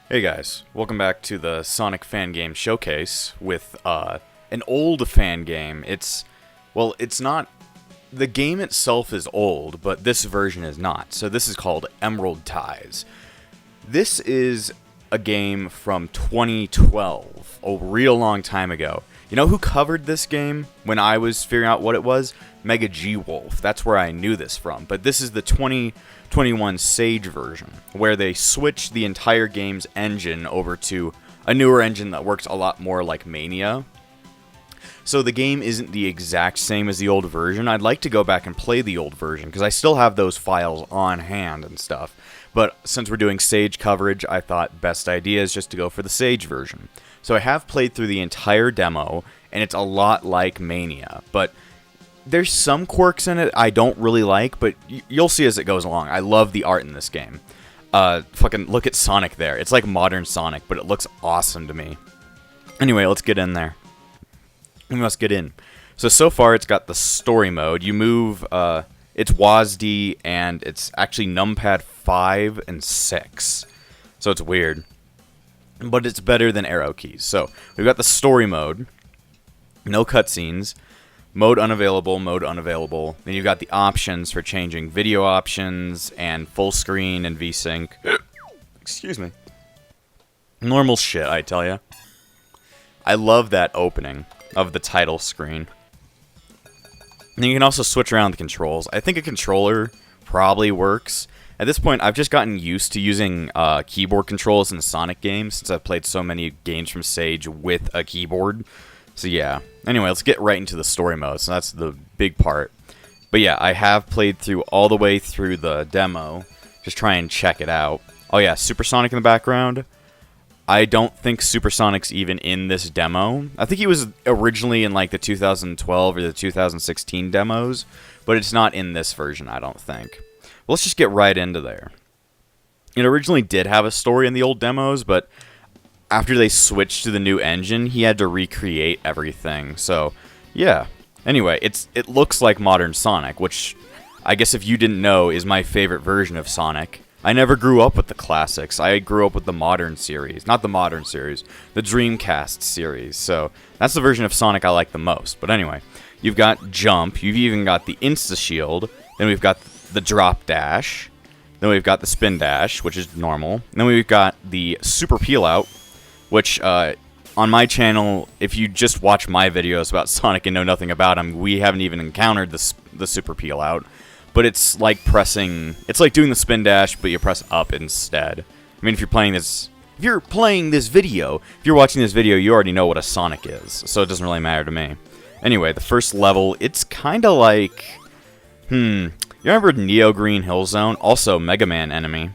Hey guys, welcome back to the Sonic Fan Game Showcase with an old fan game. It's not, the game itself is old, but this version is not. So this is called Emerald Ties. This is a game from 2012, a real long time ago. You know who covered this game when I was figuring out what it was? Mega G Wolf. That's where I knew this from. But this is the 2021 Sage version, where they switched the entire game's engine over to a newer engine that works a lot more like Mania. So the game isn't the exact same as the old version. I'd like to go back and play the old version, because I still have those files on hand and stuff. But since we're doing Sage coverage, I thought best idea is just to go for the Sage version. So I have played through the entire demo, and it's a lot like Mania. But there's some quirks in it I don't really like, but you'll see as it goes along. I love the art in this game. Fucking look at Sonic there. It's like modern Sonic, but it looks awesome to me. Anyway, let's get in there. We must get in. So far it's got the story mode. You move, it's WASD, and it's actually numpad 5 and 6. So it's weird. But it's better than arrow keys. So we've got the story mode. No cutscenes. Mode unavailable, mode unavailable. Then you've got the options for changing video options and full screen and VSync. Excuse me. Normal shit, I tell ya. I love that opening of the title screen. And you can also switch around the controls. I think a controller probably works. At this point, I've just gotten used to using keyboard controls in Sonic games since I've played so many games from Sage with a keyboard. So yeah. Anyway, let's get right into the story mode. So that's the big part. But yeah, I have played through all the way through the demo. Just try and check it out. Oh yeah, Supersonic in the background. I don't think Supersonic's even in this demo. I think he was originally in like the 2012 or the 2016 demos, but it's not in this version, I don't think. Well, let's just get right into there. It originally did have a story in the old demos, but after they switched to the new engine, he had to recreate everything. So, yeah. Anyway, it looks like modern Sonic, which I guess if you didn't know is my favorite version of Sonic. I never grew up with the classics. I grew up with the modern series. Not the modern series, the Dreamcast series. So, that's the version of Sonic I like the most. But anyway, you've got Jump, you've even got the Insta-Shield, then we've got the Drop Dash, then we've got the Spin Dash, which is normal, and then we've got the Super Peel Out, which, on my channel, if you just watch my videos about Sonic and know nothing about him, we haven't even encountered the Super Peel Out. But it's like doing the Spin Dash, but you press up instead. I mean, if you're playing this video, if you're watching this video, you already know what a Sonic is, so it doesn't really matter to me. Anyway, the first level, it's kind of like, you remember Neo Green Hill Zone? Also, Mega Man enemy.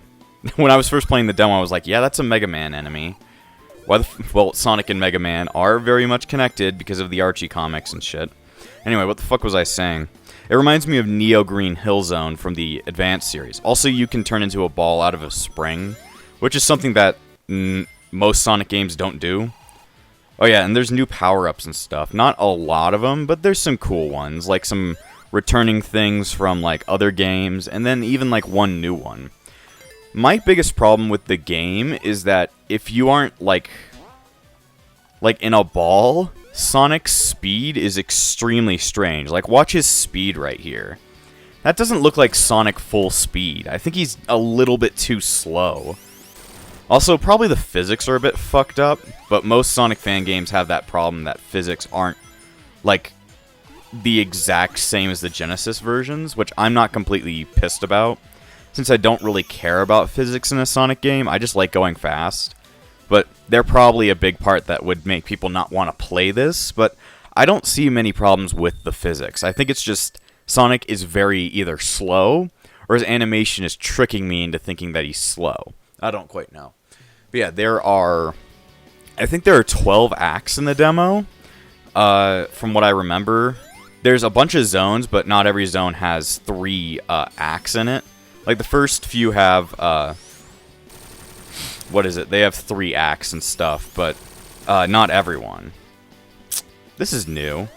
When I was first playing the demo, I was like, yeah, that's a Mega Man enemy. Well, Sonic and Mega Man are very much connected because of the Archie comics and shit. Anyway, what the fuck was I saying? It reminds me of Neo Green Hill Zone from the Advanced series. Also, you can turn into a ball out of a spring, which is something that most Sonic games don't do. Oh yeah, and there's new power-ups and stuff. Not a lot of them, but there's some cool ones, like some returning things from like other games, and then even like one new one. My biggest problem with the game is that if you aren't like in a ball, Sonic's speed is extremely strange. Like, watch his speed right here. That doesn't look like Sonic full speed. I think he's a little bit too slow. Also, probably the physics are a bit fucked up, but most Sonic fan games have that problem that physics aren't like the exact same as the Genesis versions, which I'm not completely pissed about. Since I don't really care about physics in a Sonic game, I just like going fast. But they're probably a big part that would make people not want to play this, but I don't see many problems with the physics. I think it's just Sonic is very either slow, or his animation is tricking me into thinking that he's slow. I don't quite know. But yeah, I think there are 12 acts in the demo, from what I remember. There's a bunch of zones, but not every zone has 3 acts in it. Like, the first few have, what is it? They have 3 acts and stuff, but not everyone. This is new.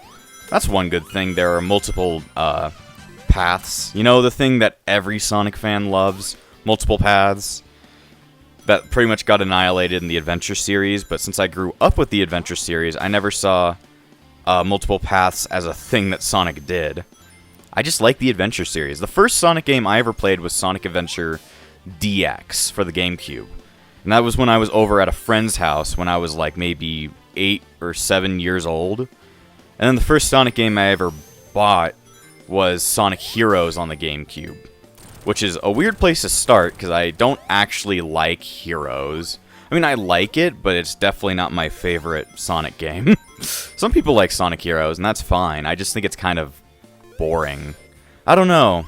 That's one good thing. There are multiple paths. You know, the thing that every Sonic fan loves? Multiple paths. that pretty much got annihilated in the Adventure series, but since I grew up with the Adventure series, I never saw multiple paths as a thing that Sonic did. I just like the Adventure series. The first Sonic game I ever played was Sonic Adventure DX for the GameCube. And that was when I was over at a friend's house when I was like maybe 8 or 7 years old. And then the first Sonic game I ever bought was Sonic Heroes on the GameCube, which is a weird place to start because I don't actually like Heroes. I mean, I like it, but it's definitely not my favorite Sonic game. Some people like Sonic Heroes, and that's fine. I just think it's kind of boring. I don't know.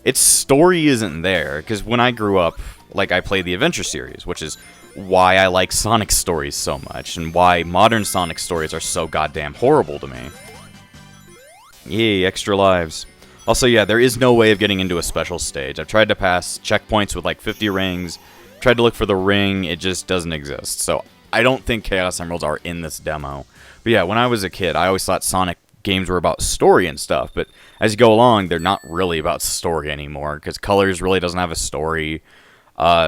Its story isn't there, because when I grew up, like, I played the Adventure series, which is why I like Sonic stories so much, and why modern Sonic stories are so goddamn horrible to me. Yay, extra lives. Also, yeah, there is no way of getting into a special stage. I've tried to pass checkpoints with like 50 rings, tried to look for the ring, it just doesn't exist. So I don't think Chaos Emeralds are in this demo. But yeah, when I was a kid, I always thought Sonic games were about story and stuff, but as you go along, they're not really about story anymore, because Colors really doesn't have a story.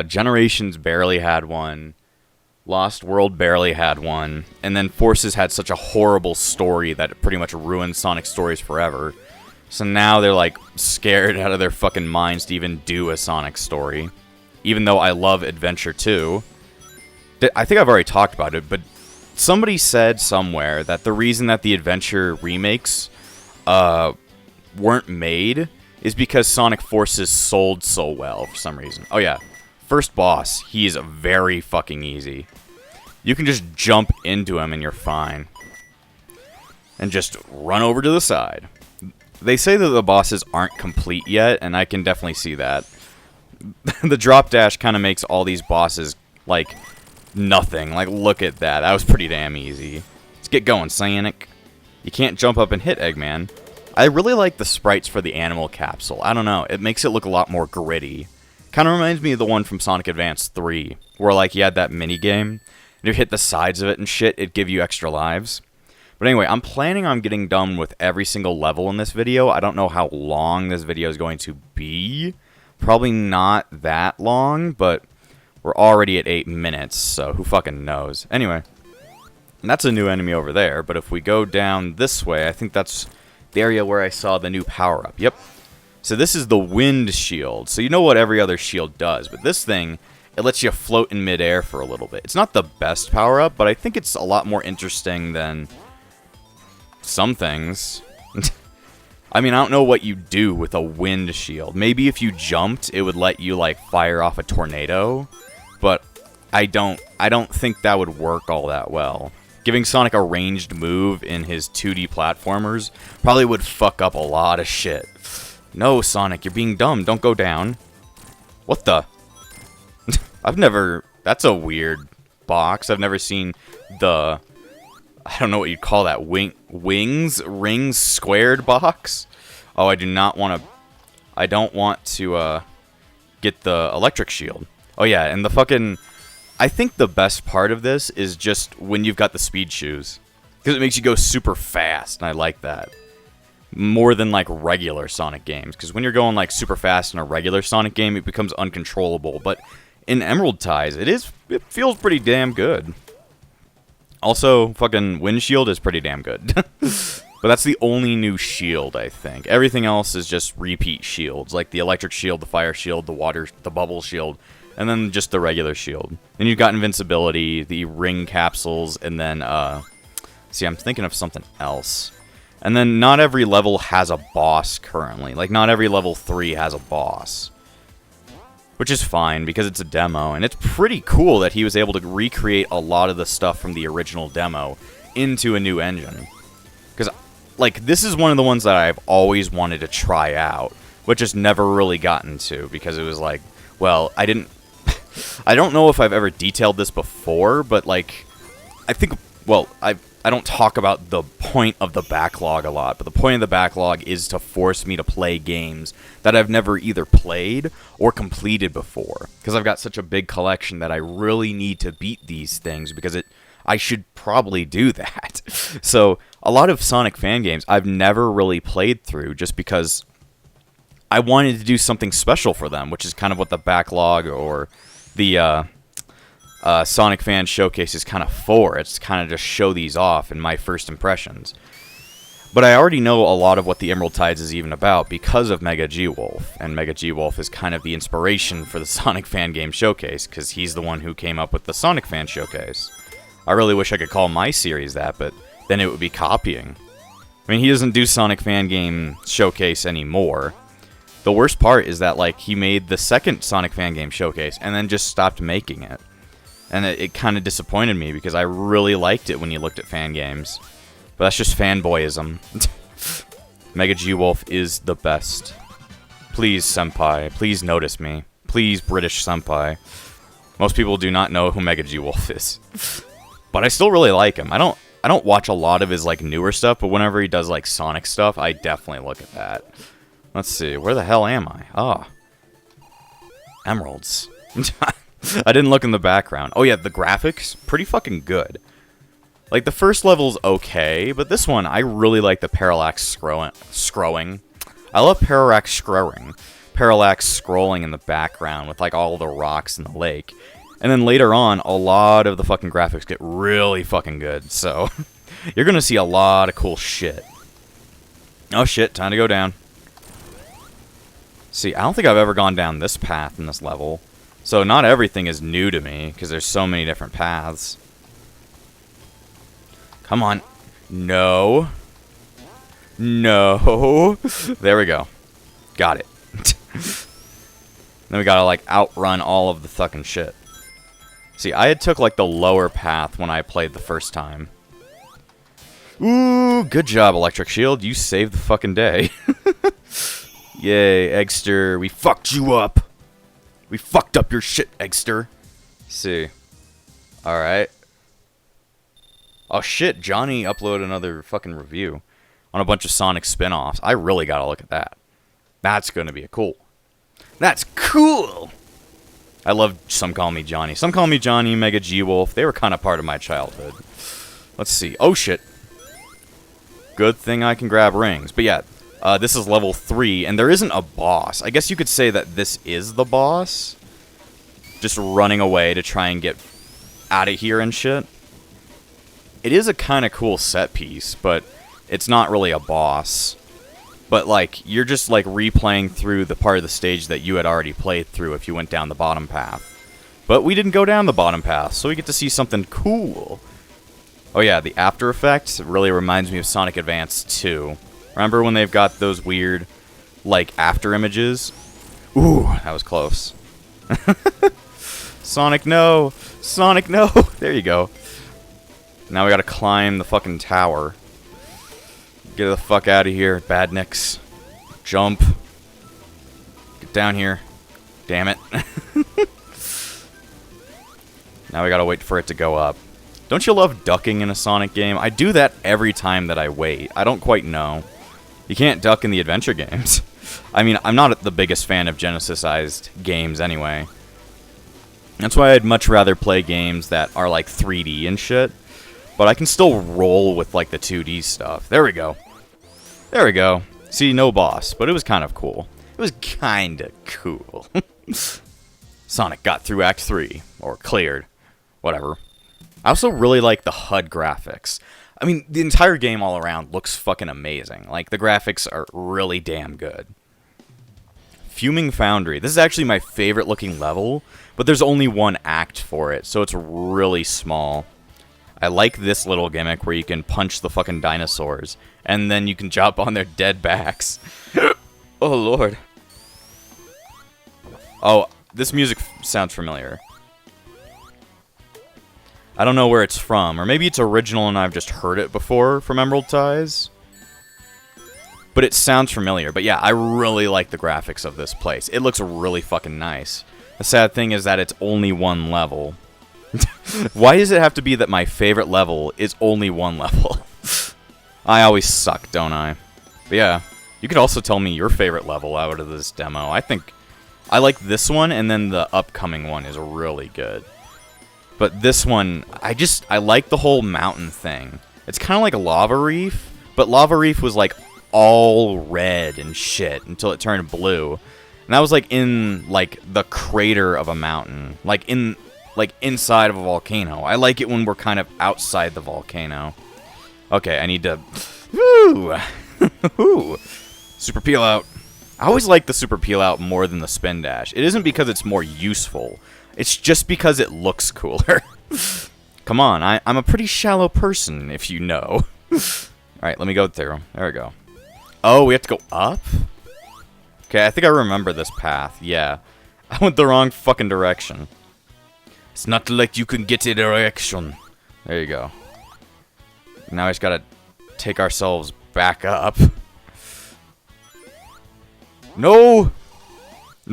Generations barely had one. Lost World barely had one. And then Forces had such a horrible story that it pretty much ruined Sonic stories forever. So now they're like scared out of their fucking minds to even do a Sonic story. Even though I love Adventure 2. I think I've already talked about it, but somebody said somewhere that the reason that the Adventure remakes weren't made is because Sonic Forces sold so well for some reason. Oh yeah, first boss, he is very fucking easy. You can just jump into him and you're fine. And just run over to the side. They say that the bosses aren't complete yet, and I can definitely see that. The drop dash kind of makes all these bosses, like, nothing. Like, look at that. That was pretty damn easy. Let's get going, Sonic. You can't jump up and hit Eggman. I really like the sprites for the animal capsule. I don't know. It makes it look a lot more gritty. Kind of reminds me of the one from Sonic Advance 3, where, like, you had that mini-game. And you hit the sides of it and shit, it'd give you extra lives. But anyway, I'm planning on getting done with every single level in this video. I don't know how long this video is going to be. Probably not that long, but we're already at 8 minutes, so who fucking knows. Anyway, and that's a new enemy over there, but if we go down this way, I think that's the area where I saw the new power-up. Yep. So this is the wind shield. So you know what every other shield does, but this thing, it lets you float in midair for a little bit. It's not the best power-up, but I think it's a lot more interesting than some things. I mean, I don't know what you do with a wind shield. Maybe if you jumped, it would let you, like, fire off a tornado, but I don't think that would work all that well. Giving Sonic a ranged move in his 2D platformers probably would fuck up a lot of shit. No, Sonic, you're being dumb. Don't go down. What the? That's a weird box. I've never seen the, I don't know what you'd call that, rings squared box. Oh, I don't want to get the electric shield. Oh yeah, and the fucking, I think the best part of this is just when you've got the speed shoes, because it makes you go super fast, and I like that. More than like regular Sonic games, because when you're going like super fast in a regular Sonic game, it becomes uncontrollable, but in Emerald Ties, it feels pretty damn good. Also, fucking Windshield is pretty damn good. But that's the only new shield, I think. Everything else is just repeat shields, like the electric shield, the fire shield, the bubble shield, and then just the regular shield. Then you've got invincibility, the ring capsules, and then, see, I'm thinking of something else. And then not every level has a boss currently. Like, not every level 3 has a boss. Which is fine, because it's a demo, and it's pretty cool that he was able to recreate a lot of the stuff from the original demo into a new engine. Because, like, this is one of the ones that I've always wanted to try out, but just never really gotten to, because it was like, well, I don't know if I've ever detailed this before, but, like, I think, well, I don't talk about the point of the backlog a lot, but the point of the backlog is to force me to play games that I've never either played or completed before. Because I've got such a big collection that I really need to beat these things, because I should probably do that. So, a lot of Sonic fan games I've never really played through just because I wanted to do something special for them, which is kind of what the backlog or the Sonic Fan Showcase is kind of for. It's kind of just show these off and my first impressions. But I already know a lot of what the Emerald Tides is even about because of Mega G-Wolf, and Mega G-Wolf is kind of the inspiration for the Sonic Fan Game Showcase, because he's the one who came up with the Sonic Fan Showcase. I really wish I could call my series that, but then it would be copying. I mean, he doesn't do Sonic Fan Game Showcase anymore. The worst part is that, like, he made the second Sonic Fan Game Showcase, and then just stopped making it. And it kind of disappointed me, because I really liked it when you looked at fan games. But that's just fanboyism. Mega G-Wolf is the best. Please, senpai. Please notice me. Please, British senpai. Most people do not know who Mega G-Wolf is. But I still really like him. I don't watch a lot of his, like, newer stuff, but whenever he does, like, Sonic stuff, I definitely look at that. Let's see. Where the hell am I? Ah. Emeralds. I didn't look in the background. Oh, yeah, the graphics? Pretty fucking good. Like, the first level's okay, but this one, I really like the parallax scrolling. I love parallax scrolling in the background with, like, all the rocks in the lake. And then later on, a lot of the fucking graphics get really fucking good, so you're gonna see a lot of cool shit. Oh shit, time to go down. See, I don't think I've ever gone down this path in this level. So not everything is new to me, because there's so many different paths. Come on. No. No. There we go. Got it. Then we gotta, like, outrun all of the fucking shit. See, I had took, like, the lower path when I played the first time. Ooh, good job, Electric Shield. You saved the fucking day. Yay, Eggster. We fucked you up. We fucked up your shit, Eggster. See. Alright. Oh shit, Johnny uploaded another fucking review on a bunch of Sonic spin-offs. I really gotta look at that. That's gonna be cool. That's cool! I love Some Call Me Johnny. Some Call Me Johnny, Mega G-Wolf. They were kind of part of my childhood. Let's see. Oh shit. Good thing I can grab rings. But yeah, this is level 3, and there isn't a boss. I guess you could say that this is the boss. Just running away to try and get out of here and shit. It is a kind of cool set piece, but it's not really a boss. But, like, you're just, like, replaying through the part of the stage that you had already played through if you went down the bottom path. But we didn't go down the bottom path, so we get to see something cool. Oh yeah, the After Effects really reminds me of Sonic Advance 2. Remember when they've got those weird, like, after images? Ooh, that was close. Sonic, no! Sonic, no! There you go. Now we gotta climb the fucking tower. Get the fuck out of here, badniks. Jump. Get down here. Damn it. Now we gotta wait for it to go up. Don't you love ducking in a Sonic game? I do that every time that I wait. I don't quite know. You can't duck in the adventure games. I mean, I'm not the biggest fan of Genesis-ized games anyway. That's why I'd much rather play games that are like 3D and shit. But I can still roll with, like, the 2D stuff. There we go. There we go. See, no boss, but it was kind of cool. It was kind of cool. Sonic got through Act 3. Or cleared. Whatever. I also really like the HUD graphics. I mean, the entire game all around looks fucking amazing. Like, the graphics are really damn good. Fuming Foundry. This is actually my favorite looking level, but there's only one act for it, so it's really small. I like this little gimmick where you can punch the fucking dinosaurs, and then you can jump on their dead backs. Oh, Lord. Oh, this music sounds familiar. I don't know where it's from, or maybe it's original and I've just heard it before from Emerald Ties. But it sounds familiar. But yeah, I really like the graphics of this place. It looks really fucking nice. The sad thing is that it's only one level. Why does it have to be that my favorite level is only one level? I always suck, don't I? But yeah, you could also tell me your favorite level out of this demo. I think I like this one, and then the upcoming one is really good. But this one, I like the whole mountain thing. It's kind of like a Lava Reef, but Lava Reef was like all red and shit until it turned blue. And that was like in like the crater of a mountain. Like in like, inside of a volcano. I like it when we're kind of outside the volcano. Okay, I need to... Woo! Woo! Super peel out. I always like the super peel out more than the spin dash. It isn't because it's more useful. It's just because it looks cooler. Come on, I'm a pretty shallow person, if you know. Alright, let me go through. There we go. Oh, we have to go up? Okay, I think I remember this path. Yeah. I went the wrong fucking direction. It's not like you can get a direction. There you go. Now we just gotta take ourselves back up. No!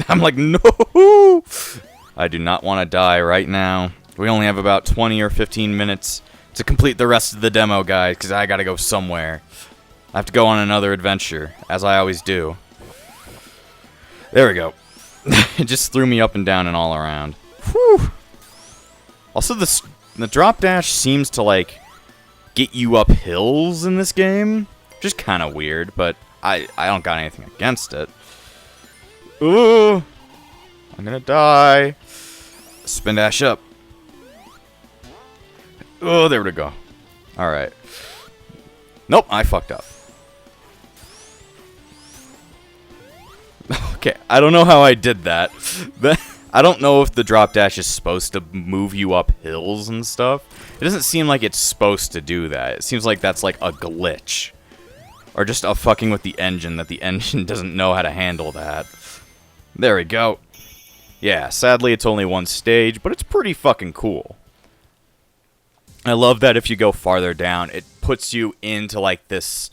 I'm like, no! I do not want to die right now. We only have about 20 or 15 minutes to complete the rest of the demo, guys, because I gotta go somewhere. I have to go on another adventure, as I always do. There we go. It just threw me up and down and all around. Whew! Also, the drop dash seems to, like, get you up hills in this game. Just kind of weird, but I don't got anything against it. Ooh! I'm gonna die. Spin dash up. Oh, there we go. Alright. Nope, I fucked up. Okay, I don't know how I did that. I don't know if the drop dash is supposed to move you up hills and stuff. It doesn't seem like it's supposed to do that. It seems like that's like a glitch. Or just a fucking with the engine, that the engine doesn't know how to handle that. There we go. Yeah, sadly it's only one stage, but it's pretty fucking cool. I love that if you go farther down, it puts you into like this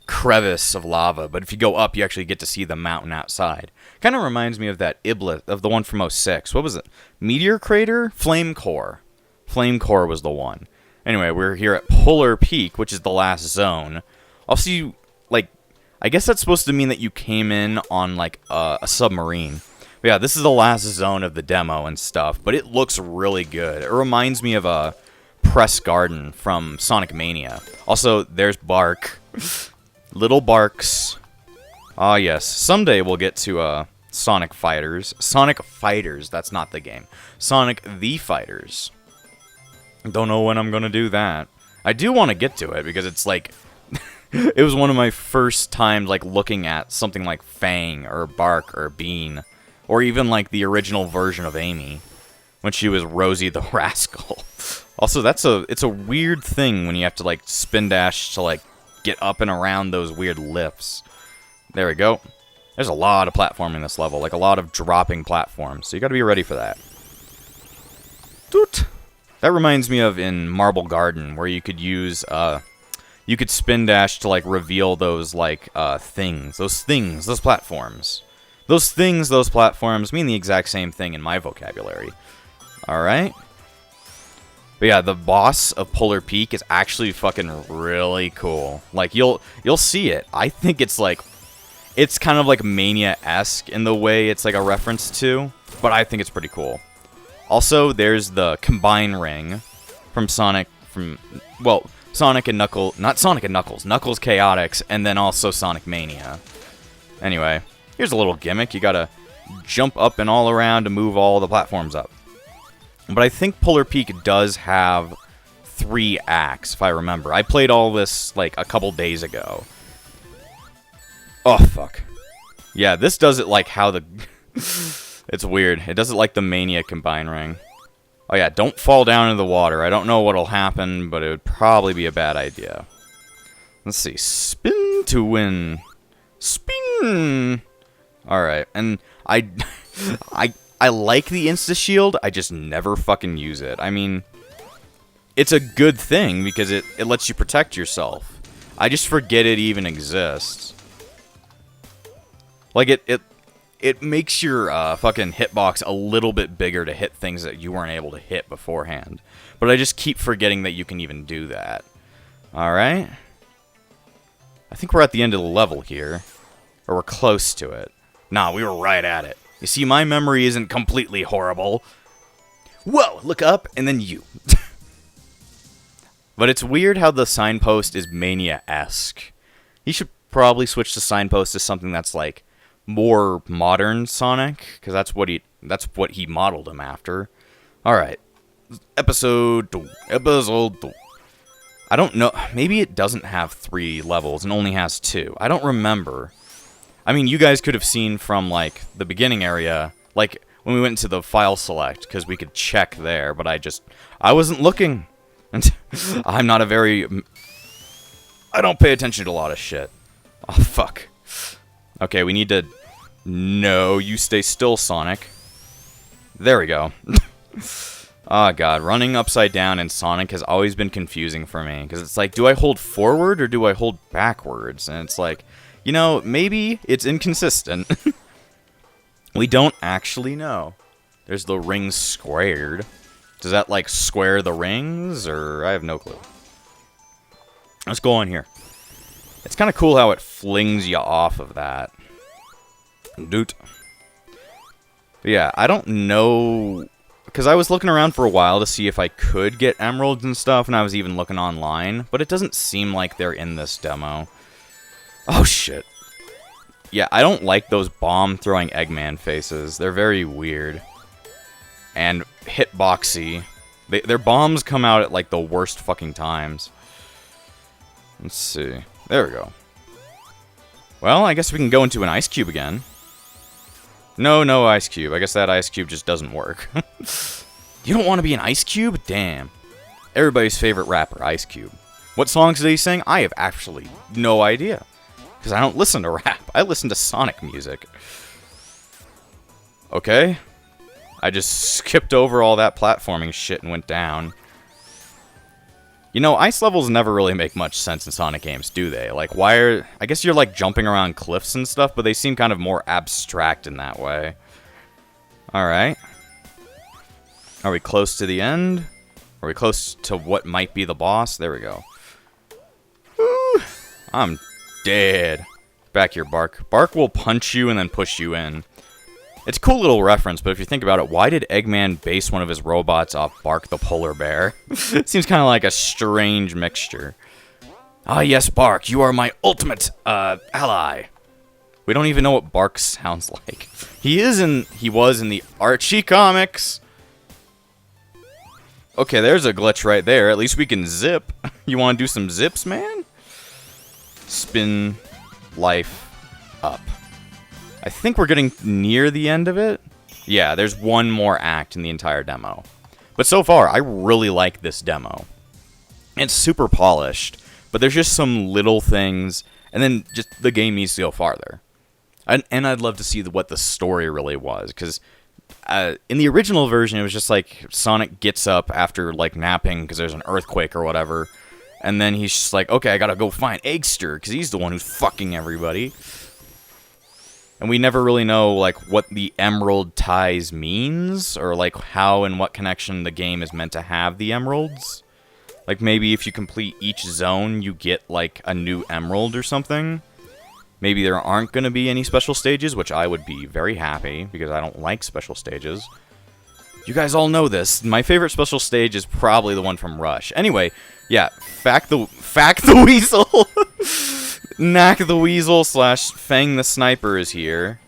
crevice of lava, but if you go up, you actually get to see the mountain outside. Kind of reminds me of that Iblis, of the one from '06. What was it? Meteor Crater? Flame Core. Flame Core was the one. Anyway, we're here at Polar Peak, which is the last zone. Also, like, I guess that's supposed to mean that you came in on, like, a submarine. But yeah, this is the last zone of the demo and stuff, but it looks really good. It reminds me of a Press Garden from Sonic Mania. Also, there's Bark. Little Barks. Ah, yes. Someday we'll get to, Sonic Fighters. Sonic Fighters, that's not the game. Sonic the Fighters. Don't know when I'm gonna do that. I do want to get to it, because it's, like... it was one of my first times, like, looking at something like Fang, or Bark, or Bean. Or even, like, the original version of Amy. When she was Rosie the Rascal. Also, it's a weird thing when you have to, like, spin dash to, like, get up and around those weird lifts. There we go. There's a lot of platforming this level, like a lot of dropping platforms, so you gotta be ready for that. Doot! That reminds me of in Marble Garden, where you could use, you could spin dash to, like, reveal those, like, those platforms. Those things, those platforms, mean the exact same thing in my vocabulary. Alright? But yeah, the boss of Polar Peak is actually fucking really cool. Like, you'll see it. I think it's like... It's kind of like Mania-esque in the way it's like a reference to. But I think it's pretty cool. Also, there's the Combine Ring from Sonic... Well, Sonic and Knuckles... Not Sonic and Knuckles. Knuckles Chaotix, and then also Sonic Mania. Anyway, here's a little gimmick. You gotta jump up and all around to move all the platforms up. But I think Polar Peak does have 3 acts, if I remember. I played all this, like, a couple days ago. Oh, fuck. Yeah, this does it like how the... It's weird. It does it like the Mania Combine Ring. Oh, yeah, don't fall down into the water. I don't know what'll happen, but it would probably be a bad idea. Let's see. Spin to win. Spin! Alright, and I like the Insta-Shield, I just never fucking use it. I mean, it's a good thing because it lets you protect yourself. I just forget it even exists. Like, it makes your fucking hitbox a little bit bigger to hit things that you weren't able to hit beforehand. But I just keep forgetting that you can even do that. Alright? I think we're at the end of the level here. Or we're close to it. Nah, we were right at it. You see, my memory isn't completely horrible. Whoa, look up, and then you. But it's weird how the signpost is Mania-esque. He should probably switch the signpost to something that's, like, more modern Sonic, because that's what he modeled him after. Alright. Episode 2. Episode 2. I don't know. Maybe it doesn't have 3 levels and only has 2. I don't remember. I mean, you guys could have seen from, like, the beginning area, like, when we went into the file select, because we could check there, but I wasn't looking. I'm not a very... I don't pay attention to a lot of shit. Oh, fuck. Okay, we need to... No, you stay still, Sonic. There we go. Oh, God. Running upside down in Sonic has always been confusing for me. Because it's like, do I hold forward or do I hold backwards? And it's like, you know, maybe it's inconsistent. We don't actually know. There's the ring squared. Does that, like, square the rings? Or I have no clue. Let's go on here. It's kind of cool how it flings you off of that. Doot. But yeah, I don't know... Because I was looking around for a while to see if I could get emeralds and stuff, and I was even looking online, but it doesn't seem like they're in this demo. Oh, shit. Yeah, I don't like those bomb-throwing Eggman faces. They're very weird. And hitboxy. Their bombs come out at, like, the worst fucking times. Let's see. There we go. Well, I guess we can go into an ice cube again. No ice cube. I guess that ice cube just doesn't work. You don't want to be an Ice Cube? Damn. Everybody's favorite rapper, Ice Cube. What songs did he sing? I have actually no idea. Because I don't listen to rap. I listen to Sonic music. Okay. I just skipped over all that platforming shit and went down. You know, ice levels never really make much sense in Sonic games, do they? Like, why are... I guess you're, like, jumping around cliffs and stuff, but they seem kind of more abstract in that way. Alright. Are we close to the end? Are we close to what might be the boss? There we go. Woo! I'm dead. Back here, Bark. Bark will punch you and then push you in. It's a cool little reference, but if you think about it, why did Eggman base one of his robots off Bark the polar bear? It seems kind of like a strange mixture. Ah, yes, Bark, you are my ultimate, ally. We don't even know what Bark sounds like. He was in the Archie comics. Okay, there's a glitch right there. At least we can zip. You want to do some zips, man? Spin life up. I think we're getting near the end of it. Yeah, there's one more act in the entire demo. But so far, I really like this demo. It's super polished, but there's just some little things, and then just the game needs to go farther. And I'd love to see what the story really was, because in the original version, it was just like Sonic gets up after like napping because there's an earthquake or whatever, and then he's just like, okay, I gotta go find Eggster, because he's the one who's fucking everybody. And we never really know, like, what the emerald ties means, or, like, how and what connection the game is meant to have the emeralds. Like, maybe if you complete each zone, you get, like, a new emerald or something. Maybe there aren't going to be any special stages, which I would be very happy, because I don't like special stages. You guys all know this. My favorite special stage is probably the one from Rush. Anyway, yeah, Fact the Weasel! Knack the Weasel / Fang the Sniper is here.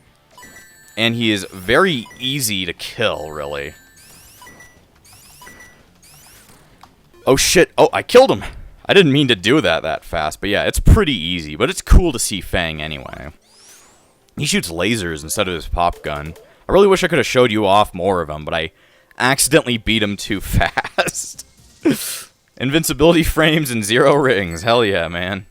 And he is very easy to kill, really. Oh shit, oh, I killed him! I didn't mean to do that fast, but yeah, it's pretty easy. But it's cool to see Fang anyway. He shoots lasers instead of his pop gun. I really wish I could have showed you off more of them, but I accidentally beat him too fast. Invincibility frames and 0 rings, hell yeah, man.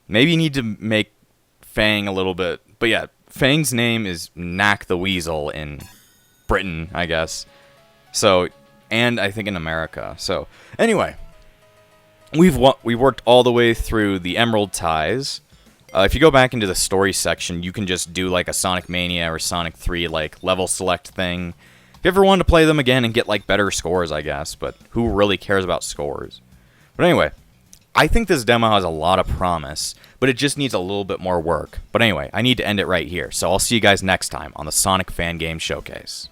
Maybe you need to make Fang a little bit... But yeah, Fang's name is Knack the Weasel in Britain, I guess. So, and I think in America. So, anyway. We worked all the way through the Emerald Ties. If you go back into the story section, you can just do like a Sonic Mania or Sonic 3 like level select thing. If you ever wanted to play them again and get like better scores, I guess. But who really cares about scores? But anyway... I think this demo has a lot of promise, but it just needs a little bit more work. But anyway, I need to end it right here, so I'll see you guys next time on the Sonic Fan Game Showcase.